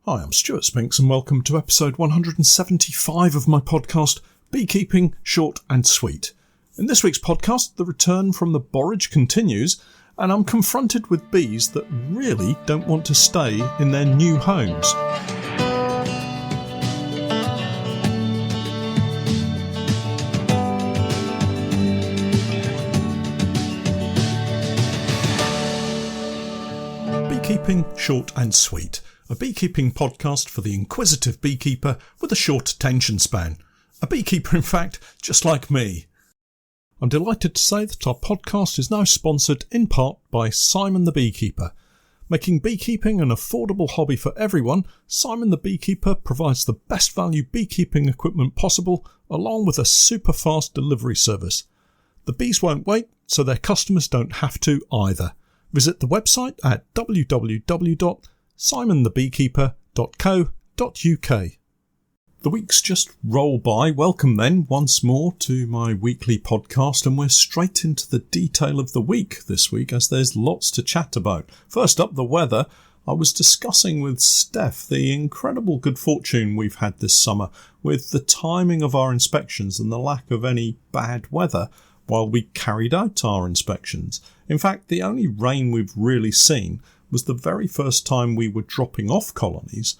Hi, I'm Stewart Spinks and welcome to episode 175 of my podcast, Beekeeping Short and Sweet. In this week's podcast, the return from the borage continues, and I'm confronted with bees that really don't want to stay in their new homes. Beekeeping Short and Sweet, a beekeeping podcast for the inquisitive beekeeper with a short attention span. A beekeeper, in fact, just like me. I'm delighted to say that our podcast is now sponsored in part by Simon the Beekeeper. Making beekeeping an affordable hobby for everyone, Simon the Beekeeper provides the best value beekeeping equipment possible, along with a super fast delivery service. The bees won't wait, so their customers don't have to either. Visit the website at www.simonthebeekeeper.co.uk. The weeks just roll by. Welcome then once more to my weekly podcast, and we're straight into the detail of the week this week as there's lots to chat about. First up, the weather. I was discussing with Steph the incredible good fortune we've had this summer with the timing of our inspections and the lack of any bad weather while we carried out our inspections. In fact, the only rain we've really seen was the very first time we were dropping off colonies,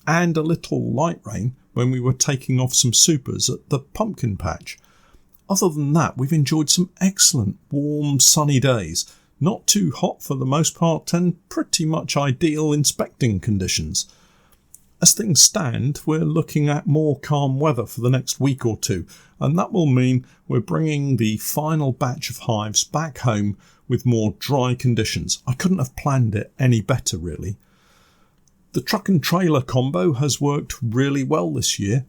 and a little light rain when we were taking off some supers at the pumpkin patch. Other than that, we've enjoyed some excellent, warm, sunny days, not too hot for the most part, and pretty much ideal inspecting conditions. As things stand, we're looking at more calm weather for the next week or two, and that will mean we're bringing the final batch of hives back home with more dry conditions. I couldn't have planned it any better, really. The truck and trailer combo has worked really well this year.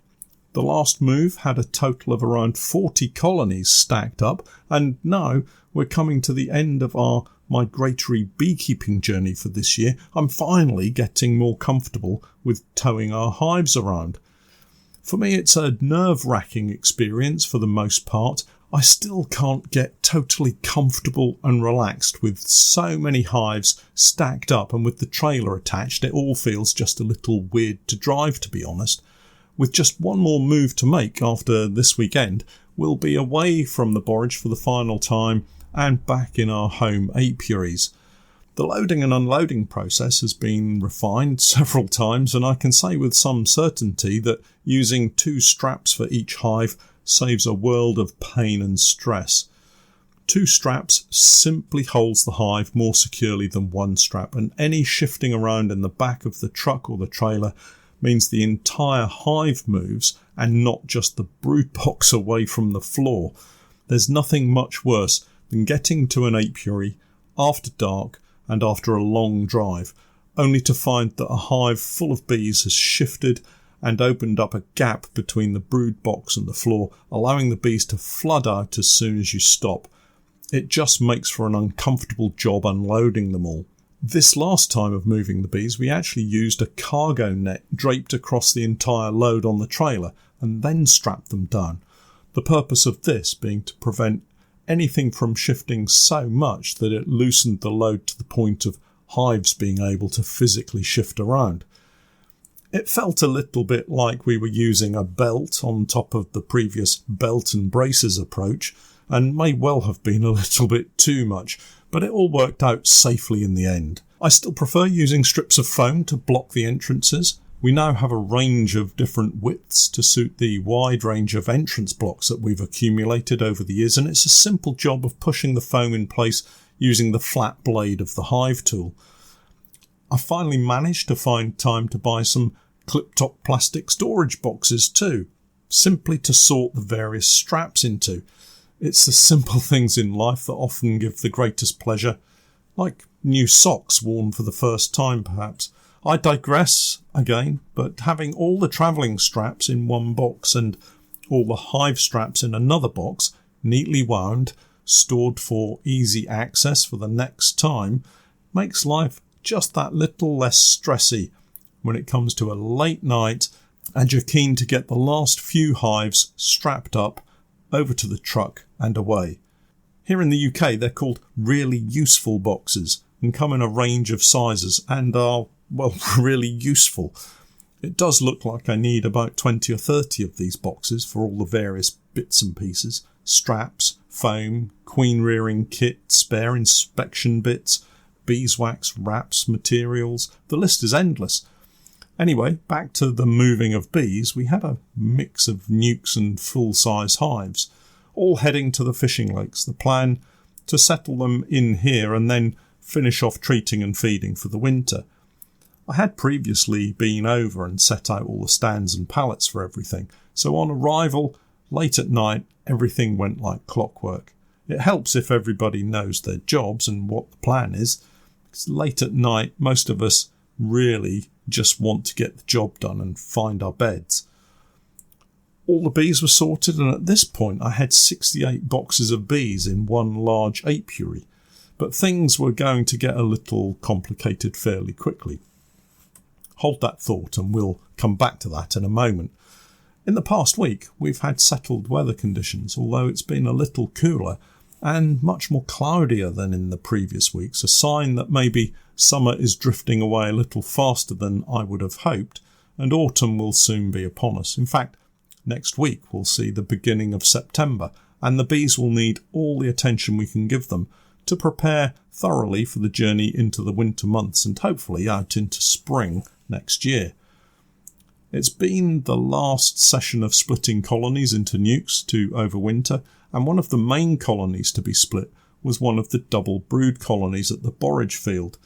The last move had a total of around 40 colonies stacked up, and now we're coming to the end of our migratory beekeeping journey for this year. I'm finally getting more comfortable with towing our hives around. For me, it's a nerve-wracking experience for the most part. I still can't get totally comfortable and relaxed with so many hives stacked up, and with the trailer attached, it all feels just a little weird to drive, to be honest. With just one more move to make after this weekend, we'll be away from the borage for the final time and back in our home apiaries. The loading and unloading process has been refined several times, and I can say with some certainty that using 2 straps for each hive saves a world of pain and stress. 2 straps simply holds the hive more securely than 1 strap, and any shifting around in the back of the truck or the trailer means the entire hive moves and not just the brood box away from the floor. There's nothing much worse than getting to an apiary after dark and after a long drive, only to find that a hive full of bees has shifted and opened up a gap between the brood box and the floor, allowing the bees to flood out as soon as you stop. It just makes for an uncomfortable job unloading them all. This last time of moving the bees, we actually used a cargo net draped across the entire load on the trailer and then strapped them down. The purpose of this being to prevent anything from shifting so much that it loosened the load to the point of hives being able to physically shift around. It felt a little bit like we were using a belt on top of the previous belt and braces approach, and may well have been a little bit too much, but it all worked out safely in the end. I still prefer using strips of foam to block the entrances. We now have a range of different widths to suit the wide range of entrance blocks that we've accumulated over the years, and it's a simple job of pushing the foam in place using the flat blade of the hive tool. I finally managed to find time to buy some clip-top plastic storage boxes too, simply to sort the various straps into. It's the simple things in life that often give the greatest pleasure, like new socks worn for the first time perhaps. I digress again, but having all the travelling straps in one box and all the hive straps in another box, neatly wound, stored for easy access for the next time, makes life just that little less stressy when it comes to a late night and you're keen to get the last few hives strapped up over to the truck and away. Here in the UK, they're called really useful boxes and come in a range of sizes and are really useful. It does look like I need about 20 or 30 of these boxes for all the various bits and pieces: straps, foam, queen rearing kit, spare inspection bits, beeswax, wraps, materials. The list is endless. Anyway, back to the moving of bees. We had a mix of nukes and full-size hives, all heading to the fishing lakes. The plan to settle them in here and then finish off treating and feeding for the winter. I had previously been over and set out all the stands and pallets for everything, so on arrival, late at night, everything went like clockwork. It helps if everybody knows their jobs and what the plan is, because late at night, most of us really just want to get the job done and find our beds. All the bees were sorted, and at this point I had 68 boxes of bees in one large apiary, but things were going to get a little complicated fairly quickly. Hold that thought and we'll come back to that in a moment. In the past week we've had settled weather conditions, although it's been a little cooler and much more cloudier than in the previous weeks, a sign that maybe summer is drifting away a little faster than I would have hoped, and autumn will soon be upon us. In fact, next week we'll see the beginning of September, and the bees will need all the attention we can give them to prepare thoroughly for the journey into the winter months and hopefully out into spring next year. It's been the last session of splitting colonies into nukes to overwinter, and one of the main colonies to be split was one of the double brood colonies at the borage field.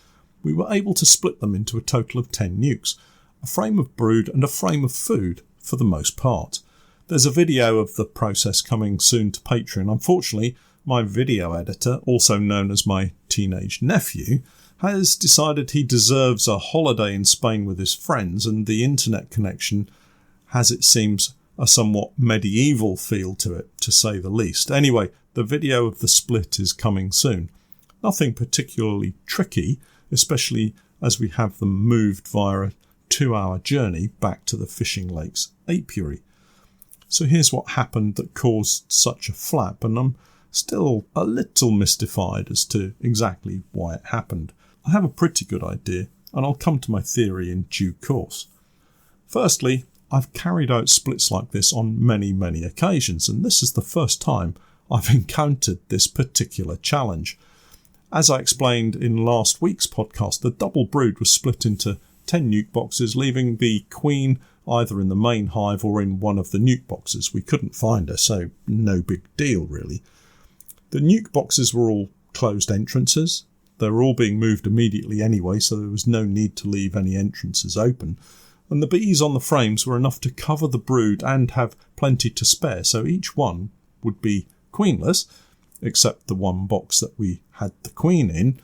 We were able to split them into a total of 10 nukes, a frame of brood and a frame of food for the most part. There's a video of the process coming soon to Patreon. Unfortunately, my video editor, also known as my teenage nephew, has decided he deserves a holiday in Spain with his friends, and the internet connection has, it seems, a somewhat medieval feel to it, to say the least. Anyway, the video of the split is coming soon. Nothing particularly tricky, especially as we have them moved via a 2-hour journey back to the fishing lakes apiary. So here's what happened that caused such a flap, and I'm still a little mystified as to exactly why it happened. I have a pretty good idea, and I'll come to my theory in due course. Firstly, I've carried out splits like this on many, many occasions, and this is the first time I've encountered this particular challenge. As I explained in last week's podcast, the double brood was split into 10 nuke boxes, leaving the queen either in the main hive or in one of the nuke boxes. We couldn't find her, so no big deal really. The nuke boxes were all closed entrances. They were all being moved immediately anyway, so there was no need to leave any entrances open. And the bees on the frames were enough to cover the brood and have plenty to spare, so each one would be queenless, except the one box that we had the queen in,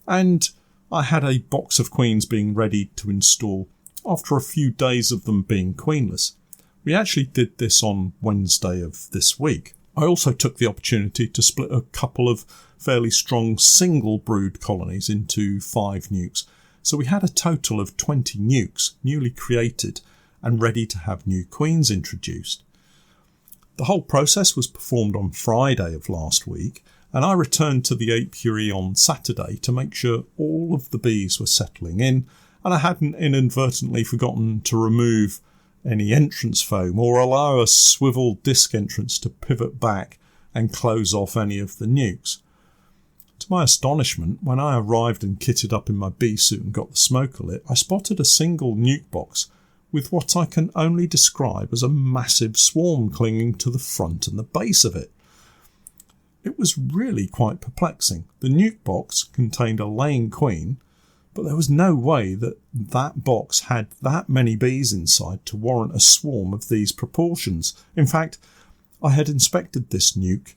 and I had a box of queens being ready to install after a few days of them being queenless. We actually did this on Wednesday of this week. I also took the opportunity to split a couple of fairly strong single brood colonies into 5 nukes, so we had a total of 20 nukes newly created and ready to have new queens introduced. The whole process was performed on Friday of last week, and I returned to the apiary on Saturday to make sure all of the bees were settling in, and I hadn't inadvertently forgotten to remove any entrance foam or allow a swivel disc entrance to pivot back and close off any of the nukes. To my astonishment, when I arrived and kitted up in my bee suit and got the smoker lit, I spotted a single nuke box with what I can only describe as a massive swarm clinging to the front and the base of it. It was really quite perplexing. The nuke box contained a laying queen, but there was no way that that box had that many bees inside to warrant a swarm of these proportions. In fact, I had inspected this nuke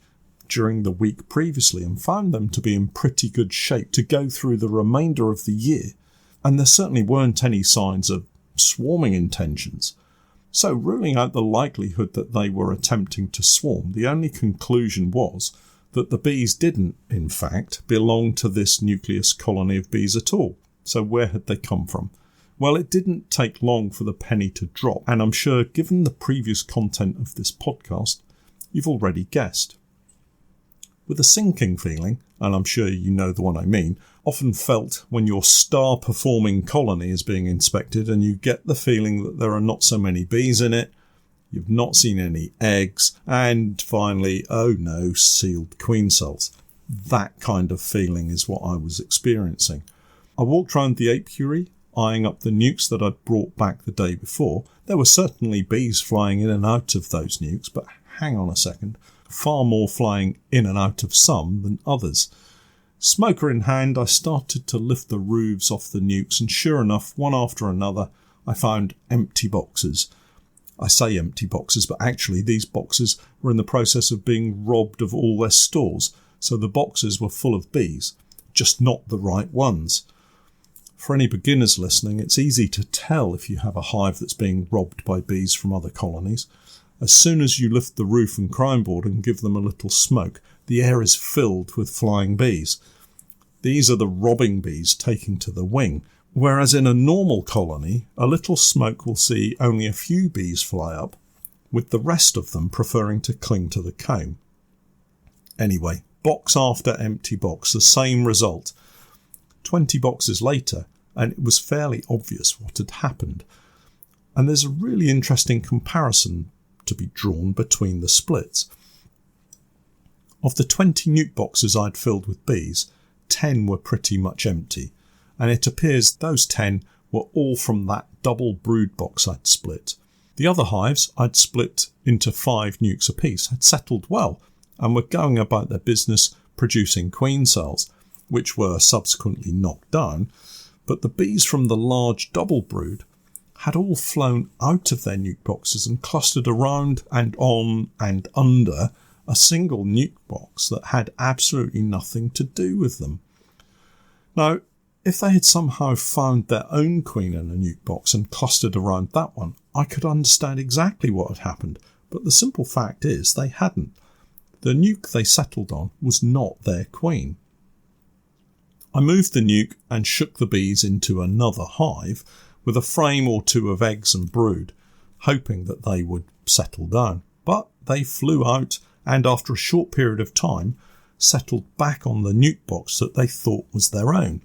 during the week previously and found them to be in pretty good shape to go through the remainder of the year, and there certainly weren't any signs of swarming intentions. So, ruling out the likelihood that they were attempting to swarm, the only conclusion was that the bees didn't, in fact, belong to this nucleus colony of bees at all. So where had they come from? Well, it didn't take long for the penny to drop, and I'm sure, given the previous content of this podcast, you've already guessed. with a sinking feeling, and I'm sure you know the one I mean, often felt when your star-performing colony is being inspected and you get the feeling that there are not so many bees in it, you've not seen any eggs, and finally, oh no, sealed queen cells. That kind of feeling is what I was experiencing. I walked around the apiary, eyeing up the nukes that I'd brought back the day before. There were certainly bees flying in and out of those nukes, but hang on a second, far more flying in and out of some than others. Smoker in hand, I started to lift the roofs off the nukes, and sure enough, one after another, I found empty boxes. I say empty boxes, but actually these boxes were in the process of being robbed of all their stores, so the boxes were full of bees, just not the right ones. For any beginners listening, it's easy to tell if you have a hive that's being robbed by bees from other colonies. As soon as you lift the roof and crime board and give them a little smoke, the air is filled with flying bees. These are the robbing bees taking to the wing, whereas in a normal colony, a little smoke will see only a few bees fly up, with the rest of them preferring to cling to the comb. Anyway, box after empty box, the same result. 20 boxes later, and it was fairly obvious what had happened. And there's a really interesting comparison to be drawn between the splits. Of the 20 nuke boxes I'd filled with bees, 10 were pretty much empty, and it appears those 10 were all from that double brood box I'd split. The other hives I'd split into 5 nukes apiece had settled well and were going about their business producing queen cells, which were subsequently knocked down, but the bees from the large double brood had all flown out of their nuke boxes and clustered around and on and under a single nuke box that had absolutely nothing to do with them. Now, if they had somehow found their own queen in a nuke box and clustered around that one, I could understand exactly what had happened, but the simple fact is they hadn't. The nuke they settled on was not their queen. I moved the nuke and shook the bees into another hive with a frame or two of eggs and brood, hoping that they would settle down. But they flew out and after a short period of time settled back on the nuke box that they thought was their own.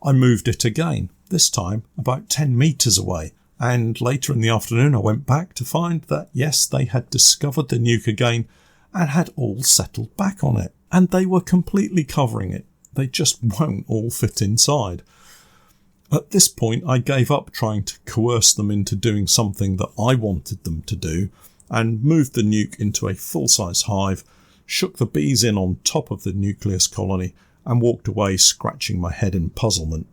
I moved it again, this time about 10 metres away, and later in the afternoon I went back to find that yes, they had discovered the nuke again and had all settled back on it, and they were completely covering it. They just won't all fit inside. At this point I gave up trying to coerce them into doing something that I wanted them to do, and moved the nuke into a full-size hive, shook the bees in on top of the nucleus colony, and walked away scratching my head in puzzlement.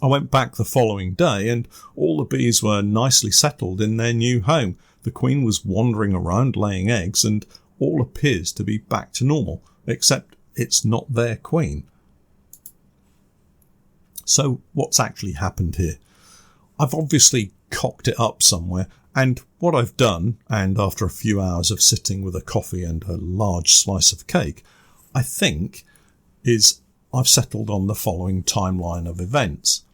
I went back the following day, and all the bees were nicely settled in their new home. The queen was wandering around laying eggs, and all appears to be back to normal, except it's not their queen. So what's actually happened here? I've obviously cocked it up somewhere, and what I've done, and after a few hours of sitting with a coffee and a large slice of cake, I think, is I've settled on the following timeline of events.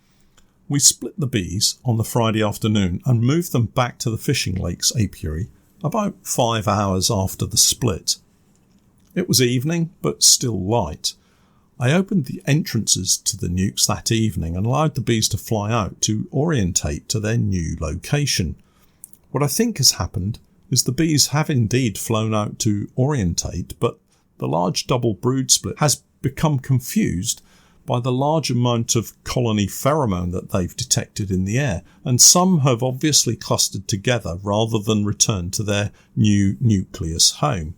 We split the bees on the Friday afternoon and moved them back to the fishing lakes apiary about 5 hours after the split. It was evening, but still light. I opened the entrances to the nukes that evening and allowed the bees to fly out to orientate to their new location. What I think has happened is the bees have indeed flown out to orientate, but the large double brood split has become confused by the large amount of colony pheromone that they've detected in the air, and some have obviously clustered together rather than return to their new nucleus home.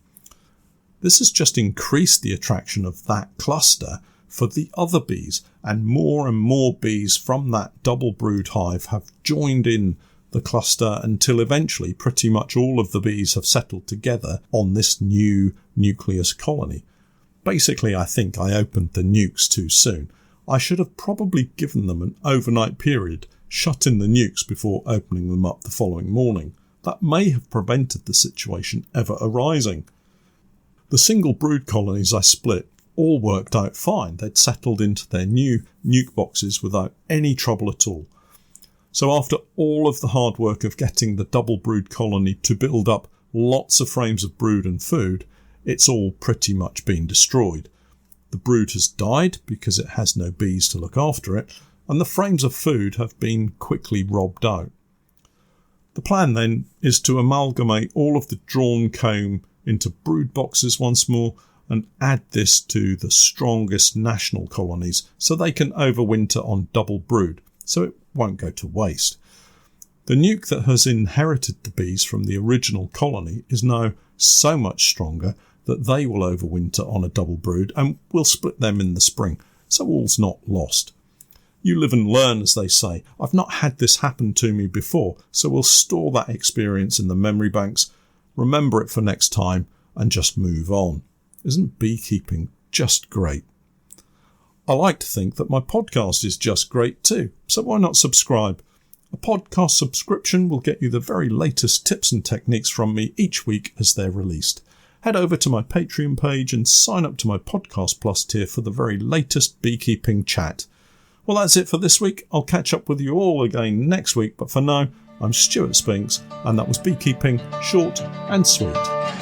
This has just increased the attraction of that cluster for the other bees, and more bees from that double brood hive have joined in the cluster until eventually pretty much all of the bees have settled together on this new nucleus colony. Basically, I think I opened the nukes too soon. I should have probably given them an overnight period, shut in the nukes before opening them up the following morning. That may have prevented the situation ever arising. The single brood colonies I split all worked out fine. They'd settled into their new nuke boxes without any trouble at all. So after all of the hard work of getting the double brood colony to build up lots of frames of brood and food, it's all pretty much been destroyed. The brood has died because it has no bees to look after it, and the frames of food have been quickly robbed out. The plan then is to amalgamate all of the drawn comb into brood boxes once more and add this to the strongest national colonies so they can overwinter on double brood, so it won't go to waste. The nuke that has inherited the bees from the original colony is now so much stronger that they will overwinter on a double brood and we'll split them in the spring, so all's not lost. You live and learn, as they say. I've not had this happen to me before, so we'll store that experience in the memory banks, remember it for next time, and just move on. Isn't beekeeping just great? I like to think that my podcast is just great too, so why not subscribe? A podcast subscription will get you the very latest tips and techniques from me each week as they're released. Head over to my Patreon page and sign up to my Podcast Plus tier for the very latest beekeeping chat. Well, that's it for this week. I'll catch up with you all again next week, but for now, I'm Stewart Spinks, and that was Beekeeping Short and Sweet.